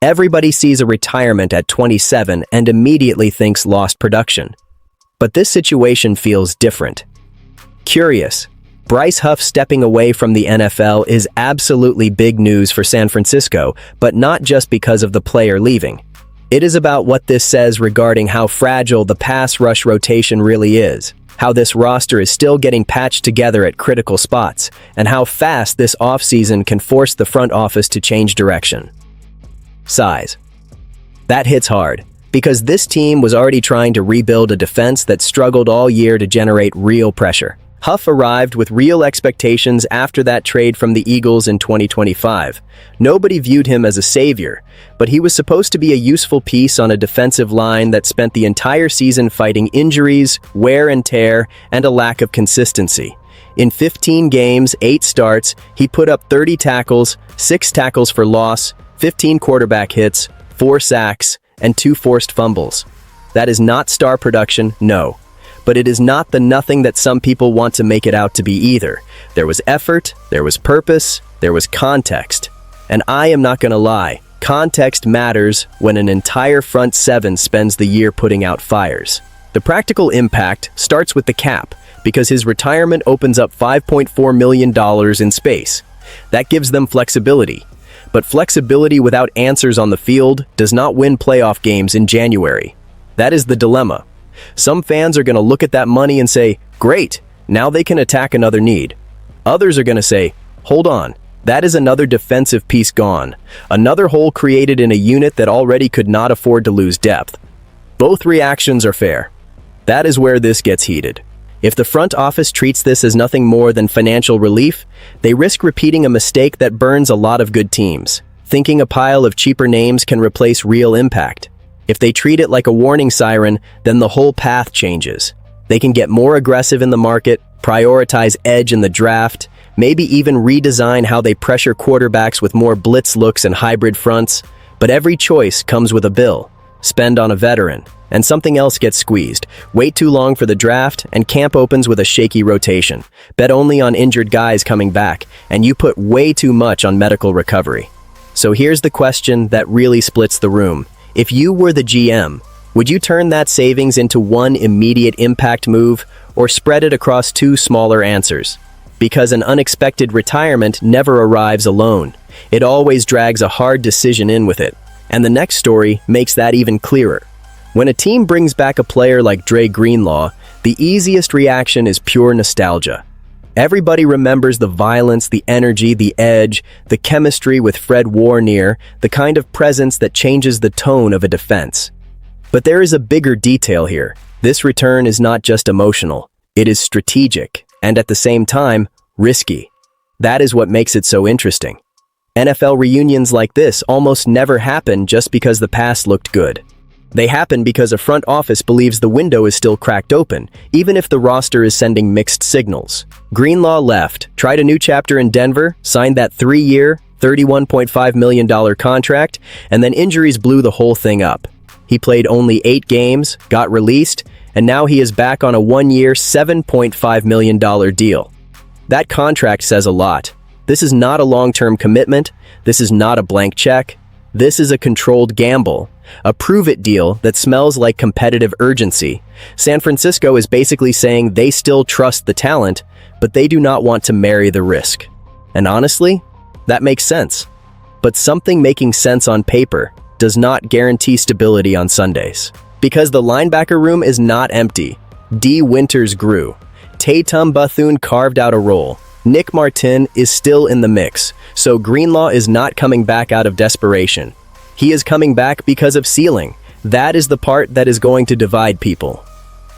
Everybody sees a retirement at 27 and immediately thinks lost production. But this situation feels different. Curious. Bryce Huff stepping away from the NFL is absolutely big news for San Francisco, but not just because of the player leaving. It is about what this says regarding how fragile the pass rush rotation really is, how this roster is still getting patched together at critical spots, and how fast this offseason can force the front office to change direction. Size. That hits hard, because this team was already trying to rebuild a defense that struggled all year to generate real pressure. Huff arrived with real expectations after that trade from the Eagles in 2025. Nobody viewed him as a savior, but he was supposed to be a useful piece on a defensive line that spent the entire season fighting injuries, wear and tear, and a lack of consistency. In 15 games, 8 starts, he put up 30 tackles, 6 tackles for loss, 15 quarterback hits, 4 sacks, and 2 forced fumbles. That is not star production, no. But it is not the nothing that some people want to make it out to be either. There was effort, there was purpose, there was context. And I am not gonna lie, context matters when an entire front seven spends the year putting out fires. The practical impact starts with the cap, because his retirement opens up $5.4 million in space. That gives them flexibility. But flexibility without answers on the field does not win playoff games in January. That is the dilemma. Some fans are going to look at that money and say, great, now they can attack another need. Others are going to say, hold on, that is another defensive piece gone, another hole created in a unit that already could not afford to lose depth. Both reactions are fair. That is where this gets heated. If the front office treats this as nothing more than financial relief, they risk repeating a mistake that burns a lot of good teams, thinking a pile of cheaper names can replace real impact. If they treat it like a warning siren, then the whole path changes. They can get more aggressive in the market, prioritize edge in the draft, maybe even redesign how they pressure quarterbacks with more blitz looks and hybrid fronts. But every choice comes with a bill. Spend on a veteran, and something else gets squeezed. Wait too long for the draft, and camp opens with a shaky rotation. Bet only on injured guys coming back, and you put way too much on medical recovery. So here's the question that really splits the room. If you were the GM, would you turn that savings into one immediate impact move or spread it across 2 smaller answers? Because an unexpected retirement never arrives alone. It always drags a hard decision in with it. And the next story makes that even clearer. When a team brings back a player like Dre Greenlaw, the easiest reaction is pure nostalgia. Everybody remembers the violence, the energy, the edge, the chemistry with Fred Warner, the kind of presence that changes the tone of a defense. But there is a bigger detail here. This return is not just emotional. It is strategic, and at the same time, risky. That is what makes it so interesting. NFL reunions like this almost never happen just because the past looked good. They happen because a front office believes the window is still cracked open, even if the roster is sending mixed signals. Greenlaw left, tried a new chapter in Denver, signed that 3-year, $31.5 million contract, and then injuries blew the whole thing up. He played only 8 games, got released, and now he is back on a 1-year, $7.5 million deal. That contract says a lot. This is not a long-term commitment. This is not a blank check. This is a controlled gamble, a prove-it deal that smells like competitive urgency. San Francisco is basically saying they still trust the talent, but they do not want to marry the risk. And honestly, that makes sense. But something making sense on paper does not guarantee stability on Sundays. Because the linebacker room is not empty. D. Winters grew. Tatum Bethune carved out a role. Nick Martin is still in the mix, so Greenlaw is not coming back out of desperation. He is coming back because of ceiling. That is the part that is going to divide people.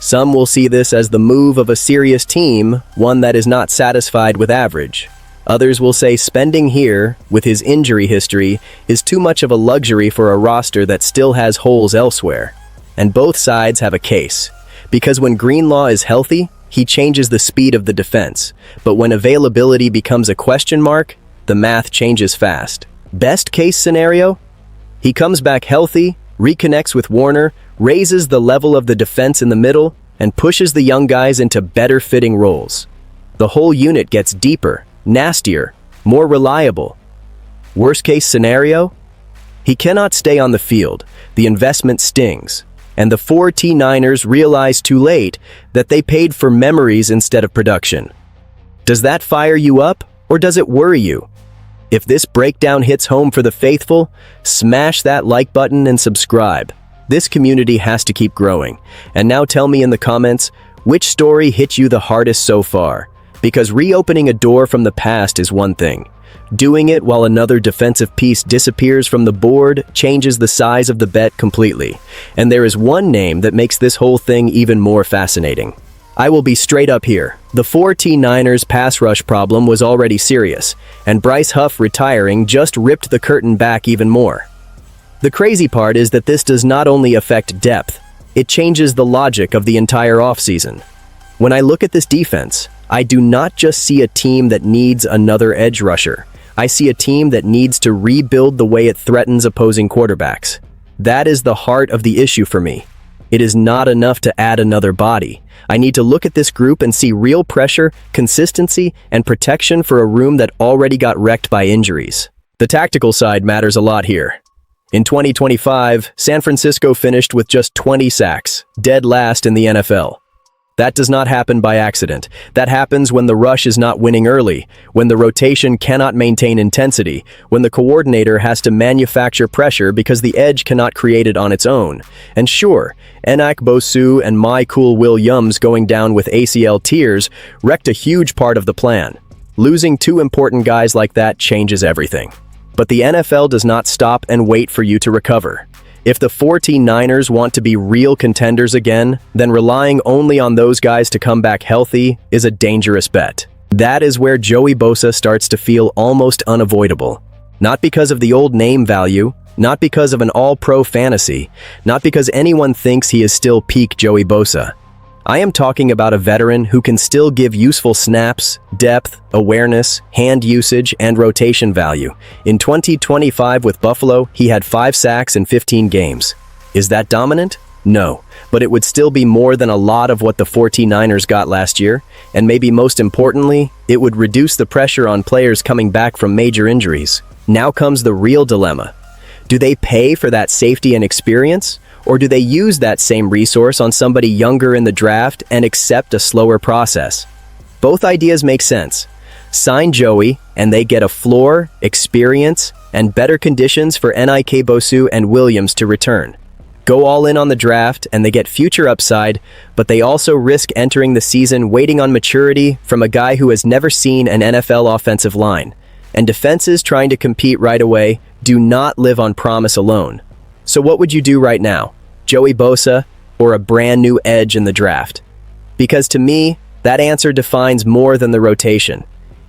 Some will see this as the move of a serious team, one that is not satisfied with average. Others will say spending here, with his injury history, is too much of a luxury for a roster that still has holes elsewhere. And both sides have a case. Because when Greenlaw is healthy, he changes the speed of the defense. But when availability becomes a question mark, the math changes fast. Best case scenario? He comes back healthy, reconnects with Warner, raises the level of the defense in the middle, and pushes the young guys into better fitting roles. The whole unit gets deeper, nastier, more reliable. Worst case scenario? He cannot stay on the field. The investment stings. And the 49ers realize too late that they paid for memories instead of production. Does that fire you up, or does it worry you? If this breakdown hits home for the faithful, smash that like button and subscribe. This community has to keep growing. And now tell me in the comments, which story hit you the hardest so far? Because reopening a door from the past is one thing. Doing it while another defensive piece disappears from the board changes the size of the bet completely. And there is one name that makes this whole thing even more fascinating. I will be straight up here. The 49ers pass rush problem was already serious, and Bryce Huff retiring just ripped the curtain back even more. The crazy part is that this does not only affect depth, it changes the logic of the entire offseason. When I look at this defense, I do not just see a team that needs another edge rusher. I see a team that needs to rebuild the way it threatens opposing quarterbacks. That is the heart of the issue for me. It is not enough to add another body. I need to look at this group and see real pressure, consistency, and protection for a room that already got wrecked by injuries. The tactical side matters a lot here. In 2025, San Francisco finished with just 20 sacks, dead last in the NFL. That does not happen by accident. That happens when the rush is not winning early, when the rotation cannot maintain intensity, when the coordinator has to manufacture pressure because the edge cannot create it on its own. And sure, Enak Bosu and My Cool Williams going down with ACL tears wrecked a huge part of the plan. Losing two important guys like that changes everything. But the NFL does not stop and wait for you to recover. If the 49ers want to be real contenders again, then relying only on those guys to come back healthy is a dangerous bet. That is where Joey Bosa starts to feel almost unavoidable. Not because of the old name value, not because of an all-pro fantasy, not because anyone thinks he is still peak Joey Bosa. I am talking about a veteran who can still give useful snaps, depth, awareness, hand usage, and rotation value. In 2025 with Buffalo, he had 5 sacks in 15 games. Is that dominant? No, but it would still be more than a lot of what the 49ers got last year, and maybe most importantly, it would reduce the pressure on players coming back from major injuries. Now comes the real dilemma. Do they pay for that safety and experience? Or do they use that same resource on somebody younger in the draft and accept a slower process? Both ideas make sense. Sign Joey, and they get a floor, experience, and better conditions for Nik Bosu and Williams to return. Go all in on the draft, and they get future upside, but they also risk entering the season waiting on maturity from a guy who has never seen an NFL offensive line. And defenses trying to compete right away do not live on promise alone. So what would you do right now? Joey Bosa or a brand new edge in the draft? Because to me, that answer defines more than the rotation.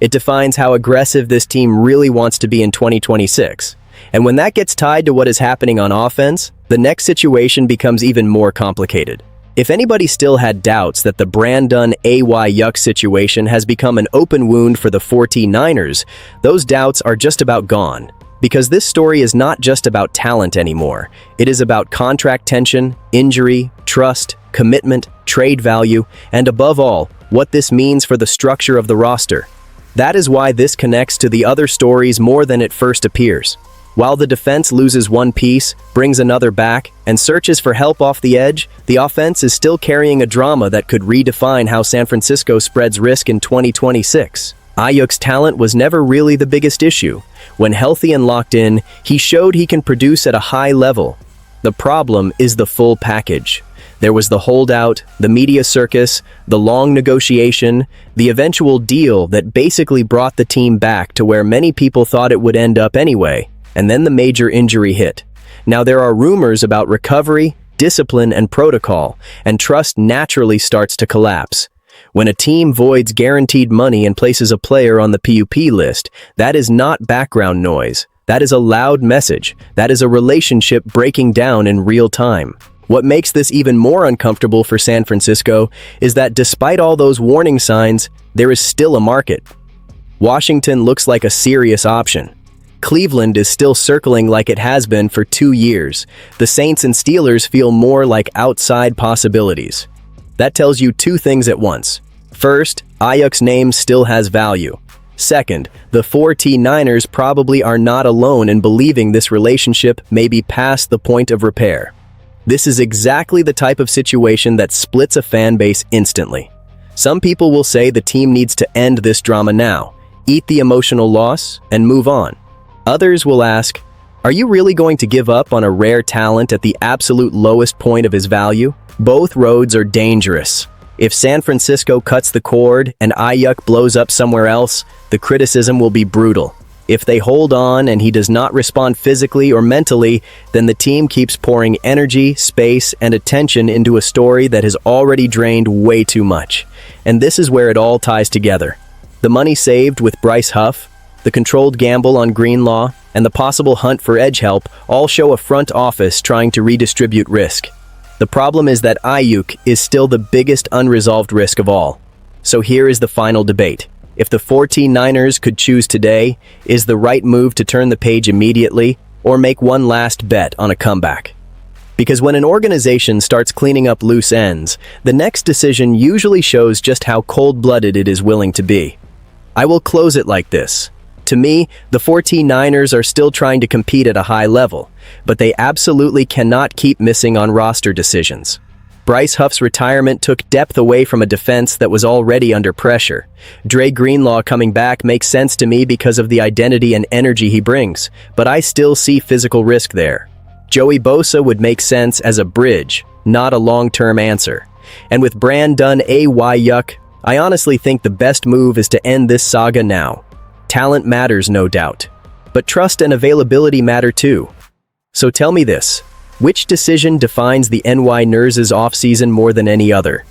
It defines how aggressive this team really wants to be in 2026. And when that gets tied to what is happening on offense, the next situation becomes even more complicated. If anybody still had doubts that the Brandon Aiyuk situation has become an open wound for the 49ers, those doubts are just about gone. Because this story is not just about talent anymore. It is about contract tension, injury, trust, commitment, trade value, and above all, what this means for the structure of the roster. That is why this connects to the other stories more than it first appears. While the defense loses one piece, brings another back, and searches for help off the edge, the offense is still carrying a drama that could redefine how San Francisco spreads risk in 2026. Aiyuk's talent was never really the biggest issue. When healthy and locked in, he showed he can produce at a high level. The problem is the full package. There was the holdout, the media circus, the long negotiation, the eventual deal that basically brought the team back to where many people thought it would end up anyway, and then the major injury hit. Now there are rumors about recovery, discipline, and protocol, and trust naturally starts to collapse. When a team voids guaranteed money and places a player on the PUP list, that is not background noise. That is a loud message. That is a relationship breaking down in real time. What makes this even more uncomfortable for San Francisco is that despite all those warning signs, there is still a market. Washington looks like a serious option. Cleveland is still circling like it has been for 2 years. The Saints and Steelers feel more like outside possibilities. That tells you two things at once. First, Aiyuk's name still has value. Second, the 49ers probably are not alone in believing this relationship may be past the point of repair. This is exactly the type of situation that splits a fan base instantly. Some people will say the team needs to end this drama now, eat the emotional loss, and move on. Others will ask, are you really going to give up on a rare talent at the absolute lowest point of his value? Both roads are dangerous. If San Francisco cuts the cord and Aiyuk blows up somewhere else, the criticism will be brutal. If they hold on and he does not respond physically or mentally, then the team keeps pouring energy, space, and attention into a story that has already drained way too much. And this is where it all ties together. The money saved with Bryce Huff, the controlled gamble on Greenlaw, and the possible hunt for edge help all show a front office trying to redistribute risk. The problem is that Aiyuk is still the biggest unresolved risk of all. So here is the final debate. If the 49ers could choose today, is the right move to turn the page immediately or make one last bet on a comeback? Because when an organization starts cleaning up loose ends, the next decision usually shows just how cold-blooded it is willing to be. I will close it like this. To me, the 49ers are still trying to compete at a high level, but they absolutely cannot keep missing on roster decisions. Bryce Huff's retirement took depth away from a defense that was already under pressure. Dre Greenlaw coming back makes sense to me because of the identity and energy he brings, but I still see physical risk there. Joey Bosa would make sense as a bridge, not a long-term answer. And with Brandon Aiyuk, I honestly think the best move is to end this saga now. Talent matters, no doubt, but trust and availability matter too. So tell me this, which decision defines the NY Ners' offseason more than any other?